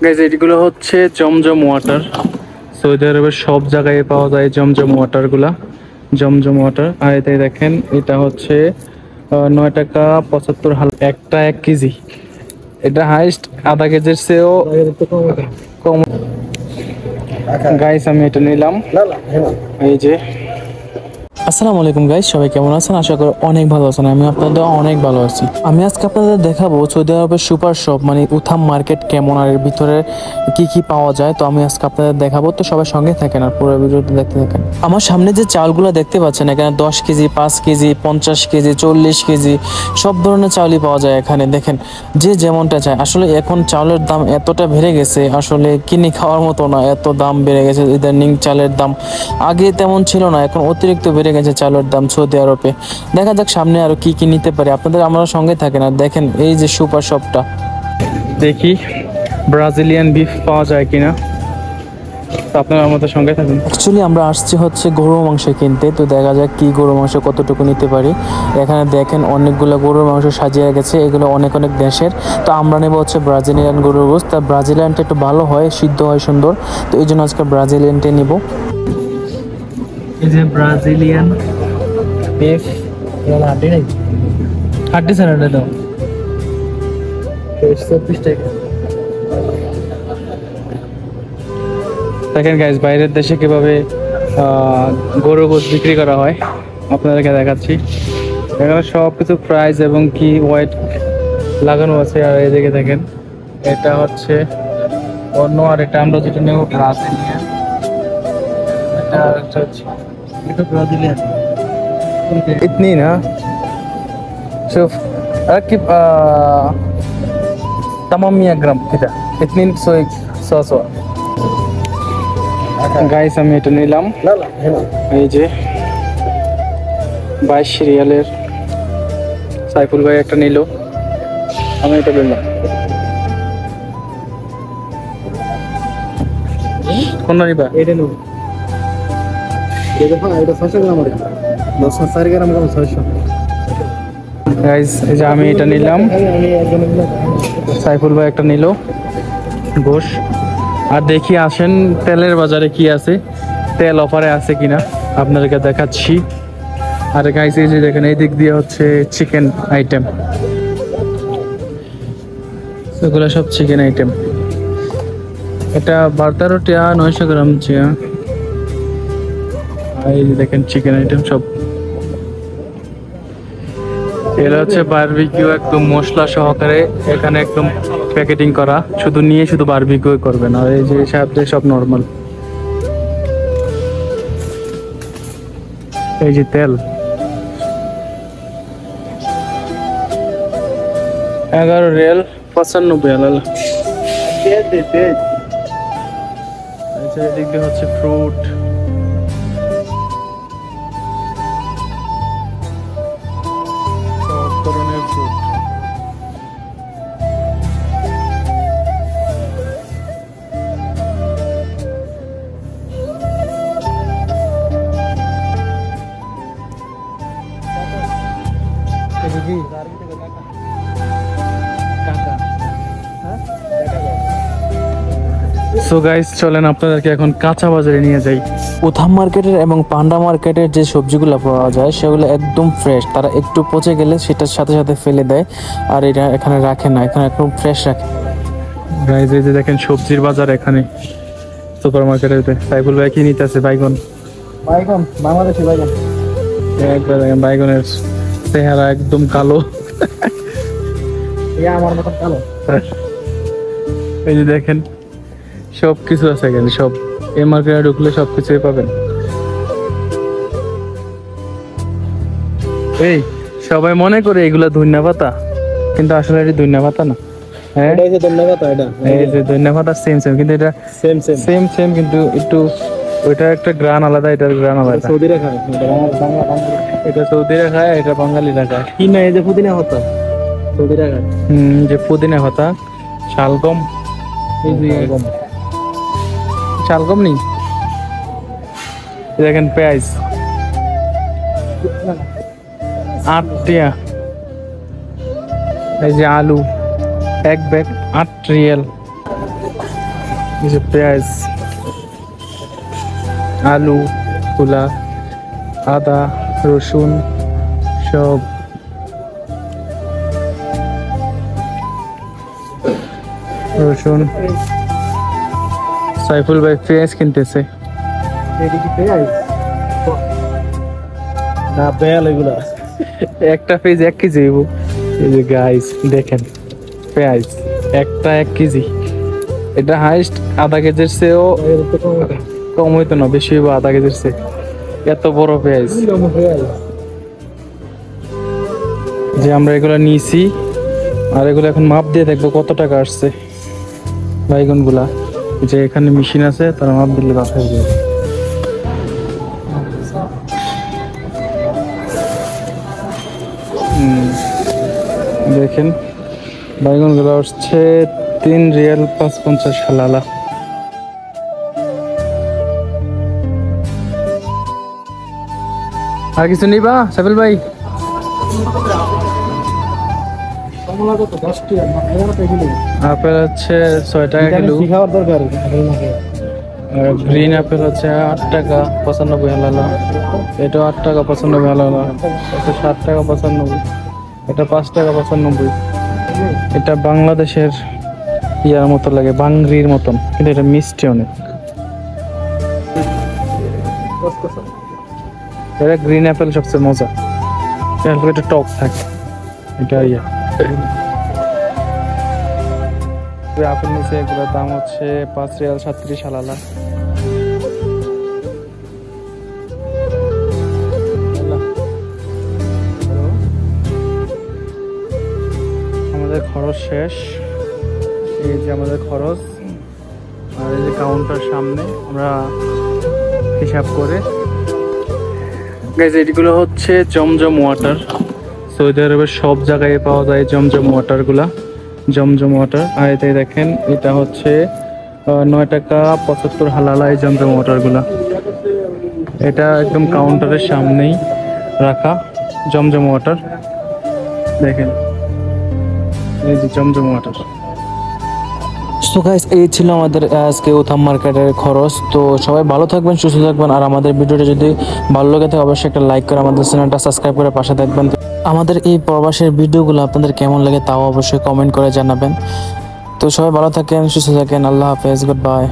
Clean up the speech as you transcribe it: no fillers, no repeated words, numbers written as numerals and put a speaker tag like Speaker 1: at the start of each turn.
Speaker 1: Guys এগুলো হচ্ছে জমজম water. Saudi আরবের সব জায়গায় পাওয়া যায় জমজম ওয়াটার গুলা, জমজম ওয়াটার। আর এটাই দেখেন, এটা হচ্ছে 9 টাকা 75 একটা 1 কেজি। এটা হাইস্ট আধা কেজির চেয়েও কম। গাইস আমি এটা নিলাম, এই যে। আসসালামু আলাইকুম গাইস, সবাই কেমন আছেন? আশা করি অনেক ভালো আছেন। আমি আপনাদের অনেক ভালো আছি। আমি আজকে আপনাদের দেখাবো সৌদি আরবের সুপার শপ মানে উথাম মার্কেট কেমন, আর এর ভিতরে কি কি পাওয়া যায়। তো আমি আজকে আপনাদের দেখাবো, তো সবাই সঙ্গে থাকেন আর পুরো ভিডিওটা দেখতে থাকেন। আমার সামনে যে চাউলগুলো দেখতে পাচ্ছেন, এখানে 10 কেজি, 5 কেজি, 50 কেজি, 40 কেজি সব ধরনের চাউলই পাওয়া যায় এখানে। দেখেন যে যেমনটা চায়। আসলে এখন চাউলের দাম এতটা বেড়ে গেছে, আসলে কিনে খাওয়ার মতো না, এত দাম বেড়ে গেছে। ইদানিং চালের দাম আগে তেমন ছিল না, এখন অতিরিক্ত বেড়ে গেছে চালের দাম সৌদি আরবে। দেখা যাক সামনে আরো কি কি নিতে পারি। আপনাদের আমরা সঙ্গে থাকেন আর দেখেন এই যে সুপার শপটা। দেখি ব্রাজিলিয়ান বিফ পাওয়া যায় কিনা, তো আপনারা আমাদের সঙ্গে থাকুন। অ্যাকচুয়ালি আমরা আসছি হচ্ছে গরুর মাংস কিনতে, তো দেখা যাক কি গরুর মাংস কতটুকু নিতে পারি। এখানে দেখেন অনেকগুলো গরুর মাংস সাজিয়ে গেছে, এগুলো অনেক অনেক দেশের। তো আমরা নেব হচ্ছে ব্রাজিলিয়ান গরুর গোশত। তা ব্রাজিলিয়ানটা একটু ভালো হয়, সিদ্ধ হয় সুন্দর, তো এই জন্য আজকে ব্রাজিলিয়ানটাই নিব। এই যে ব্রাজিলিয়ান বিফ, হাড্ডি স্যালাড দাও 24 টাকা। দেখেন গাইস বাইরের দেশে কিভাবে গরুর গোশত বিক্রি করা হয় আপনাদেরকে দেখাচ্ছি। এখানে সব কিছু প্রাইস এবং কি ওয়েট লাগানো আছে। আর এদিকে দেখেন এটা হচ্ছে অন্য, আর এটা আমরা যেটা নেব ব্রাজিলিয়ান। এটা হচ্ছে এটা ব্রাজিলিয়ান इतनी ना شوف ركب تمام 100 গ্রাম كده 200 গাইস আমি এটা নিলাম। এই যে 22 রিয়ালের। সাইফুল ভাই একটা নিল, আমি এটা নিলাম। কোনটা নিবা? এটা নেব। এটা 600 গ্রাম আছে, 10 গ্রাম কম 600। গাইস এই যে আমি এটা নিলাম, সাইফুল ভাই একটা নিল গোশ। আর দেখি আসেন তেলের বাজারে কি আছে, তেল অফারে আছে কিনা আপনাদেরকে দেখাচ্ছি। আর গাইস এই যে দেখেন এই দিক দিয়ে হচ্ছে চিকেন আইটেম, এগুলো সব চিকেন আইটেম। এটা 12 টাকা 900 গ্রাম চিয়া। এই যে দেখেন চিকেন আইটেম সব। এটা হচ্ছে বারবিকিউ, একদম মশলা সহকারে এখানে একদম প্যাকেটিং করা, শুধু নিয়ে শুধু বারবিকিউ করবেন। আর এই যে সাথে সব নরমাল। এই যে তেল 11 রিয়াল 95 আলাল। আচ্ছা এদিক দিয়ে হচ্ছে ফ্রুট, সো গাইস চলেন আপনাদেরকে এখন কাঁচা বাজারে নিয়ে যাই। উথাম মার্কেটের এবং পান্ডা মার্কেটের যে সবজিগুলো পাওয়া যায় সেগুলো একদম ফ্রেশ। তারা একটু পচে গেলে সেটার সাথে সাথে ফেলে দেয়, আর এটা এখানে রাখে না, এখানে একদম ফ্রেশ রাখে। গাইস এই যে দেখেন সবজির বাজার এখানে সুপার মার্কেটে। সাইফুল ভাই কি নিতেছে? বাইগন, বাংলাদেশি বাইগন। একবার বাইগনের চেহারা একদম কালো, আমার মতন কালো। এই যে দেখেন সব কিছু আছে এখানে, সব এই মার্কেটে ঢুকলে সব কিছুই পাবেন। এই সবাই মনে করে এগুলা ধনিয়া পাতা, কিন্তু আসলে এটা ধনিয়া পাতা না। হ্যাঁ এটা ধনিয়া পাতা, এটা এই যে ধনিয়া পাতা সেম সেম, কিন্তু এটা সেম কিন্তু একটু ওইটা একটা গ্রান আলাদা, এটার গ্রান আলাদা। সৌদিরা খায় এটা, সৌদিরা খায় এটা, বাঙালিরা খায় কি না। এই যে পুদিনা পাতা সৌদিরা খায়। যে পুদিনা পাতা, শালগম, শালগম নেই। দেখেন পেঁয়াজ 8 টাকা। এই যে আলু 1 ব্যাগ 8 রিয়াল। এই যে পেঁয়াজ, আলু, তুলা, আদা, রসুন সব। রসুন, সাইফুল ভাই পেঁয়াজ কিনতেছে।
Speaker 2: না বেল এগুলা
Speaker 1: একটা পেঁয়াজ 1 কেজি হইব। এই যে গাইস দেখেন পেঁয়াজ একটা 1 কেজি। এটা হাইস্ট আধা কেজির চেয়েও কম হইতো না, বেশি হইব আধা কেজির চেয়ে। এত বড় পেঁয়াজ যে আমরা এগুলা নিয়েছি, আর এগুলো এখন মাপ দিয়ে দেখবো কত টাকা আসছে বাইগন গুলা। যে এখানে মেশিন আছে, তারা মাপ দিলে বাসায় যাবে। দেখেন বাইগন গুলো আসছে 3 রিয়াল 5.50 হালালা। আর কিছু নিবা সাইফুল ভাই? আপেল হচ্ছে 6 টাকা কিলো। গ্রিন আপেল হচ্ছে 8 টাকা 95 হালালা। এটা 8 টাকা 95 হালালা। এটা 7 টাকা 95। এটা 5 টাকা 95। এটা বাংলাদেশের ইয়ার মতো লাগে, বাংরির মতন, কিন্তু এটা মিষ্টি অনেক। এটা গ্রিন আপেল সবচেয়ে মজা, এটা টক থাকে। এটা ইয়া আপেল নিচে, এগুলোর দাম হচ্ছে 5 রিয়াল 37 হালালা। আমাদের খরচ শেষ। এই যে আমাদের খরচ, আর এই যে কাউন্টার সামনে আমরা হিসাব করে। গাইজ এগুলো হচ্ছে জমজম ওয়াটার। সৌদি আরবের সব জায়গায় পাওয়া যায় জমজম ওয়াটার গুলা, জমজম ওয়াটার। আর এতে দেখেন এটা হচ্ছে 9 টাকা 75 হালালা এই জমজম ওয়াটার গুলা। এটা একদম কাউন্টারের সামনেই রাখা জমজম ওয়াটার। দেখেন এই যে জমজম ওয়াটার। সো গাইস এই ছিল আমাদের আজকে উথাম মার্কেটের খরচ। তো সবাই ভালো থাকবেন, সুস্থ থাকবেন। আর আমাদের ভিডিওটা যদি ভালো লাগে থাকে অবশ্যই একটা লাইক করে আমাদের চ্যানেলটা সাবস্ক্রাইব করে পাশে থাকবেন। আমাদের এই প্রবাসের ভিডিওগুলো আপনাদের কেমন লাগে তাও অবশ্যই কমেন্ট করে জানাবেন। তো সবাই ভালো থাকেন, সুস্থ থাকেন। আল্লাহ হাফেজ, গুড বাই।